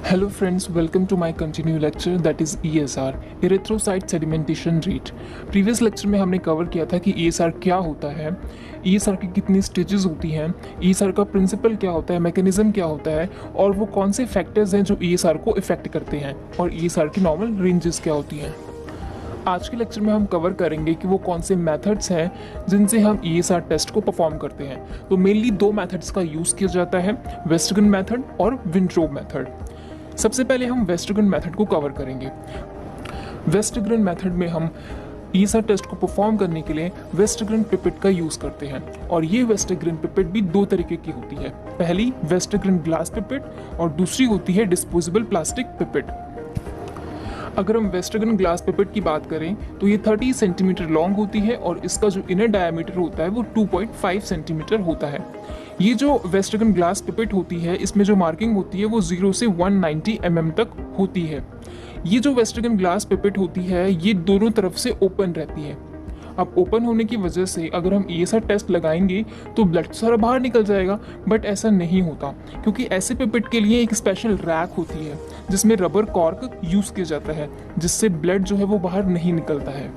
Hello friends, welcome to my continued lecture that is ESR, Erythrocyte Sedimentation Rate। Previous lecture में हमने cover किया था कि ESR क्या होता है, ESR की कितनी स्टेजेस होती हैं, ESR का प्रिंसिपल क्या होता है, मैकेनिज्म क्या होता है और वो कौन से फैक्टर्स हैं जो ESR को इफेक्ट करते हैं और ESR की नॉर्मल रेंजेस क्या होती हैं। आज के लेक्चर में हम कवर करेंगे कि वो कौन से मेथड्स हैं जिनसे हम ESR टेस्ट को परफॉर्म करते हैं। तो मेनली दो मेथड्स का यूज़ किया जाता है, वेस्टर्गन मेथड और विंट्रोब मेथड। सबसे पहले हम वेस्टर्गन मेथड को कवर करेंगे। वेस्टर्गन मेथड में हम ESR टेस्ट को परफॉर्म करने के लिए वेस्टर्गन पिपेट का यूज़ करते हैं और ये वेस्टर्गन पिपेट भी दो तरीके की होती है। पहली वेस्टर्गन ग्लास पिपेट और दूसरी होती है डिस्पोजेबल प्लास्टिक पिपेट। अगर हम वेस्टर्गन ग्लास पिपेट की बात करें तो ये 30 सेंटीमीटर लॉन्ग होती है और इसका जो इनर डायमीटर होता है वो 2.5 सेंटीमीटर होता है। ये जो वेस्टर्गन ग्लास पिपेट होती है इसमें जो मार्किंग होती है वो 0 से 190 mm तक होती है। ये जो वेस्टर्गन ग्लास पिपेट होती है ये दोनों तरफ से ओपन रहती है। अब ओपन होने की वजह से अगर हम ESR टेस्ट लगाएंगे तो ब्लड सारा बाहर निकल जाएगा, बट ऐसा नहीं होता क्योंकि ऐसे पिपेट के लिए एक स्पेशल रैक होती है जिसमें रबर कॉर्क यूज़ किया जाता है जिससे ब्लड जो है वो बाहर नहीं निकलता है।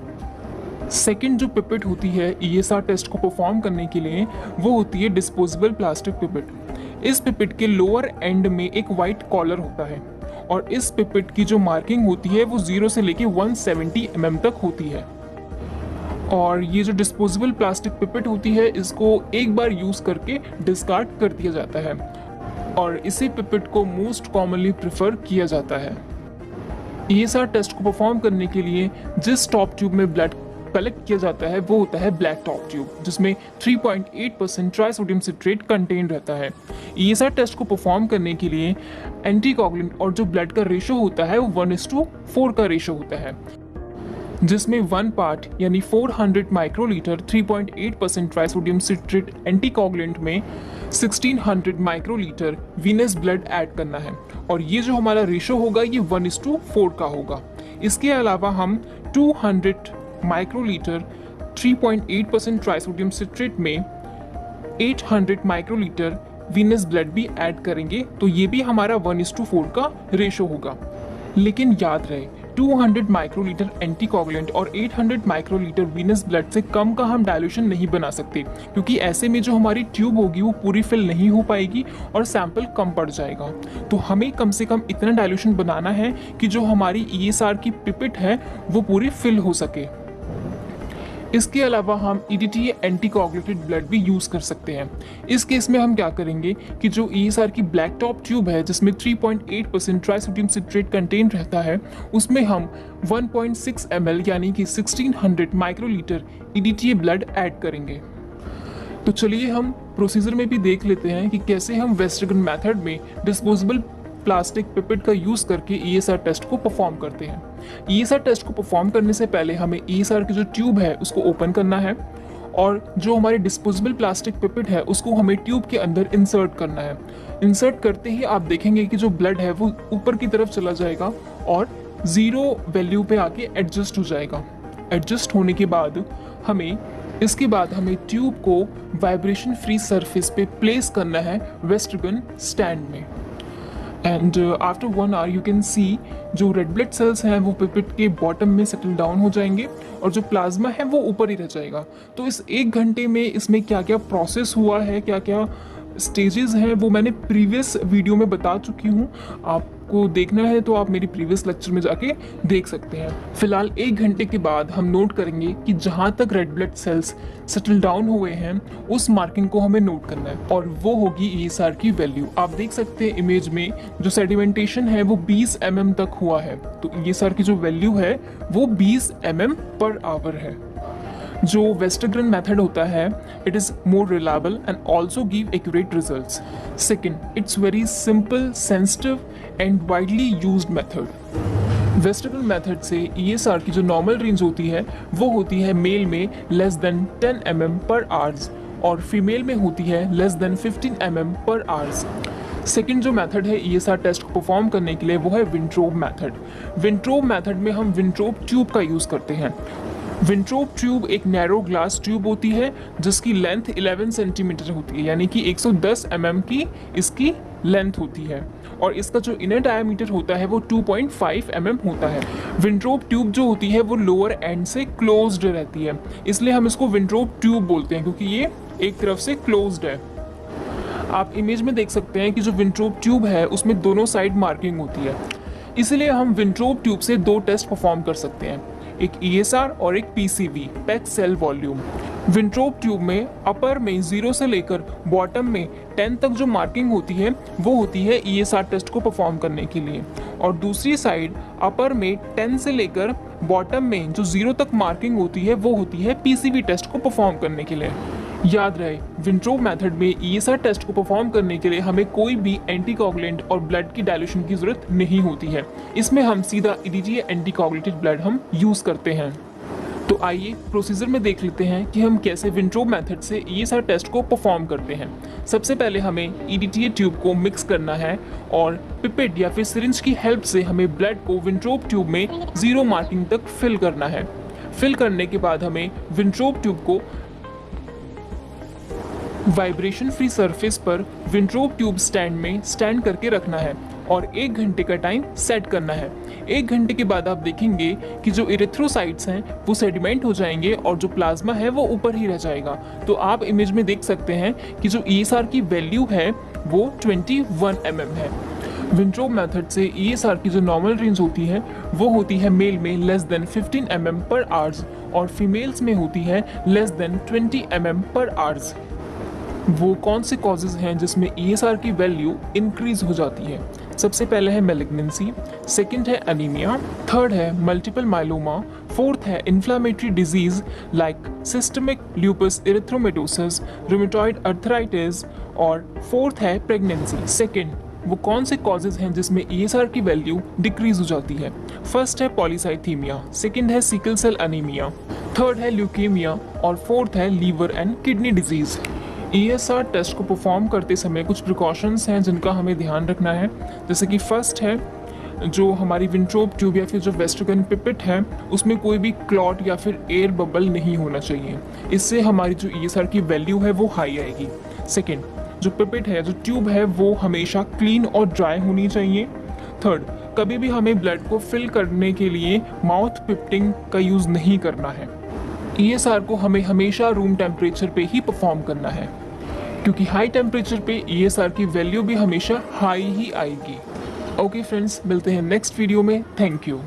सेकंड जो पिपेट होती है ESR टेस्ट को परफॉर्म करने के लिए वो होती है डिस्पोजेबल प्लास्टिक पिपेट। इस पिपेट के लोअर एंड में एक वाइट कॉलर होता है और इस पिपेट की जो मार्किंग होती है वो 0 से लेके 170 mm तक होती है। और ये जो डिस्पोजेबल प्लास्टिक पिपेट होती है इसको एक बार यूज़ करके डिस्कार्ड कर दिया जाता है और इसी पिपेट को मोस्ट कॉमनली प्रेफर किया जाता है। ESR टेस्ट को परफॉर्म करने के लिए जिस टॉप ट्यूब में ब्लड कलेक्ट किया जाता है वो होता है ब्लैक टॉप ट्यूब जिसमें 3.8% ट्राइसोडियम सिट्रेट कंटेन रहता है। ESR टेस्ट को परफॉर्म करने के लिए एंटीकोगुलेंट और जो ब्लड का रेशो होता है वो 1:4 का रेशो होता है जिसमें 1 पार्ट यानी 400 माइक्रोलीटर 3.8% ट्राइसोडियम सिट्रेट एंटीकोगुलेंट में 1600 माइक्रोलीटर वीनस ब्लड ऐड करना है और ये जो हमारा रेशो होगा ये 1:4 का होगा। इसके अलावा हम 200 माइक्रोलीटर 3.8% ट्राइसोडियम सिट्रेट में 800 माइक्रोलीटर वीनस ब्लड भी ऐड करेंगे तो ये भी हमारा 1:4 का रेशो होगा। लेकिन याद रहे 200 माइक्रोलीटर एंटीकोगुलेंट और 800 माइक्रोलीटर वीनस ब्लड से कम का हम डाइल्यूशन नहीं बना सकते क्योंकि ऐसे में जो हमारी ट्यूब होगी वो पूरी फिल नहीं हो पाएगी और सैंपल कम पड़ जाएगा। तो हमें कम से कम इतना डाइल्यूशन बनाना है कि जो हमारी ESR की पिपेट है वो पूरी फिल हो सके। इसके अलावा हम EDTA एंटीकोगुलेटेड ब्लड भी यूज़ कर सकते हैं। इस केस में हम क्या करेंगे कि जो ESR की ब्लैक टॉप ट्यूब है जिसमें 3.8% ट्राइसोडियम सिट्रेट कंटेन रहता है उसमें हम 1.6 ml यानी कि 1600 माइक्रोलीटर EDTA ब्लड ऐड करेंगे। तो चलिए हम प्रोसीजर में भी देख लेते हैं कि कैसे हम वेस्टर्गन मेथड में डिस्पोजेबल प्लास्टिक पिपेट का यूज़ करके ESR टेस्ट को परफॉर्म करते हैं। ESR टेस्ट को परफॉर्म करने से पहले हमें ESR की जो ट्यूब है उसको ओपन करना है और जो हमारी डिस्पोजेबल प्लास्टिक पिपेट है उसको हमें ट्यूब के अंदर इंसर्ट करना है। इंसर्ट करते ही आप देखेंगे कि जो ब्लड है वो ऊपर की तरफ चला जाएगा और 0 वैल्यू पे आके एडजस्ट हो जाएगा। एडजस्ट होने के बाद इसके बाद हमें ट्यूब को वाइब्रेशन फ्री सरफेस पे प्लेस करना है वेस्टर्गन स्टैंड में। And after 1 hour you can see जो रेड ब्लड सेल्स हैं वो पिपेट के बॉटम में सेटल डाउन हो जाएंगे और जो प्लाज्मा है वो ऊपर ही रह जाएगा। तो इस 1 घंटे में इसमें क्या क्या प्रोसेस हुआ है, क्या क्या स्टेजेस हैं वो मैंने प्रीवियस वीडियो में बता चुकी हूँ। आपको देखना है तो आप मेरी प्रीवियस लेक्चर में जाके देख सकते हैं। फिलहाल 1 घंटे के बाद हम नोट करेंगे कि जहाँ तक red blood cells settle down हुए हैं उस मार्किंग को हमें नोट करना है और वो होगी ESR की वैल्यू। आप देख सकते हैं इमेज में जो सेडिमेंटेशन है वो 20 mm तक हुआ है तो ESR की जो वैल्यू है वो 20 mm/hour है। जो वेस्टर्गन मेथड होता है it is more reliable and also give accurate results. Second, it's very simple, sensitive and widely used method. वेस्टर्गन method से ESR की जो नॉर्मल रेंज होती है वो होती है मेल में लेस देन 10 mm/hour और फीमेल में होती है लेस देन 15 mm/hour। सेकेंड जो मेथड है ESR टेस्ट को परफॉर्म करने के लिए वो है विंट्रोब मेथड। विंट्रोब मेथड में हम विंट्रोब ट्यूब का यूज़ करते हैं विंट्रोप ट्यूब एक नैरो ग्लास ट्यूब होती है जिसकी लेंथ 11 सेंटीमीटर होती है, यानी कि 110 की इसकी लेंथ होती है, और इसका जो इनर डायमीटर होता है वो 2.5 होता है। विंट्रोप ट्यूब जो होती है वो लोअर एंड से क्लोज्ड रहती है, इसलिए हम इसको विंट्रोप ट्यूब बोलते हैं क्योंकि ये एक तरफ से क्लोज्ड है। आप इमेज में देख सकते हैं कि जो विंट्रोप ट्यूब है उसमें दोनों साइड मार्किंग होती है, इसलिए हम विंट्रोप ट्यूब से दो टेस्ट परफॉर्म कर सकते हैं, एक ESR और एक PCV pack cell volume. Wintrobe tube में अपर में 0 से लेकर बॉटम में 10 तक जो मार्किंग होती है वो होती है ESR टेस्ट को परफॉर्म करने के लिए, और दूसरी साइड अपर में 10 से लेकर बॉटम में जो 0 तक मार्किंग होती है वो होती है PCV टेस्ट को परफॉर्म करने के लिए। याद रहे, विंट्रोप मेथड में ESR टेस्ट को परफॉर्म करने के लिए हमें कोई भी एंटीकोगुलेंट और ब्लड की डाइल्यूशन की जरूरत नहीं होती है, इसमें हम सीधा इमीडिएट एंटीकोगुलेटेड ब्लड हम यूज करते हैं। तो आइए प्रोसीजर में देख लेते हैं कि हम कैसे विंट्रोप मेथड से ESR टेस्ट को परफॉर्म करते हैं। सबसे पहले हमें EDTA ट्यूब को मिक्स करना है और पिपेट या फिर सिरिंज की हेल्प से हमें ब्लड को विंट्रोप ट्यूब में 0 मार्किंग तक फिल करना है। फिल करने के बाद हमें विंट्रोप ट्यूब को वाइब्रेशन फ्री सरफेस पर विंट्रोप ट्यूब स्टैंड में स्टैंड करके रखना है और 1 घंटे का टाइम सेट करना है। 1 घंटे के बाद आप देखेंगे कि जो इरिथ्रोसाइट्स हैं वो सेडिमेंट हो जाएंगे और जो प्लाज्मा है वो ऊपर ही रह जाएगा। तो आप इमेज में देख सकते हैं कि जो ESR की वैल्यू है वो 21 है। विंट्रोप मेथड से ESR की जो नॉर्मल रेंज होती है वो होती है मेल में लेस देन 15 पर आवर्स और फीमेल्स में होती है लेस देन 20 पर आवर्स। वो कौन से कॉजेज हैं जिसमें ESR की वैल्यू इंक्रीज हो जाती है? सबसे पहले है मेलिग्नेंसी, सेकंड है एनीमिया, थर्ड है मल्टीपल माइलोमा, फोर्थ है inflammatory disease like systemic lupus erythematosus, rheumatoid arthritis, और फोर्थ है प्रेगनेंसी। सेकंड, वो कौन से कॉजेज हैं जिसमें ESR की वैल्यू डिक्रीज हो जाती है? फर्स्ट है पॉलीसाइथीमिया, सेकंड है सिकल सेल एनीमिया, थर्ड है ल्यूकेमिया और फोर्थ है liver and kidney disease. ESR test को परफॉर्म करते समय कुछ प्रिकॉशंस हैं जिनका हमें ध्यान रखना है, जैसे कि फर्स्ट है जो हमारी विंट्रोप ट्यूब या फिर जो वेस्ट्रोगन पिपेट है उसमें कोई भी क्लॉट या फिर एयर बबल नहीं होना चाहिए, इससे हमारी जो ESR की वैल्यू है वो हाई आएगी। सेकेंड, जो पिपेट है जो ट्यूब है वो हमेशा क्लीन और ड्राई होनी चाहिए। थर्ड, कभी भी हमें ब्लड को फिल करने के लिए माउथ पिप्टिंग का यूज़ नहीं करना है। ESR को हमें हमेशा रूम टेम्परेचर पे ही परफॉर्म करना है, क्योंकि हाई टेम्परेचर पे ESR की वैल्यू भी हमेशा हाई ही आएगी। ओके फ्रेंड्स, मिलते हैं नेक्स्ट वीडियो में। Thank you.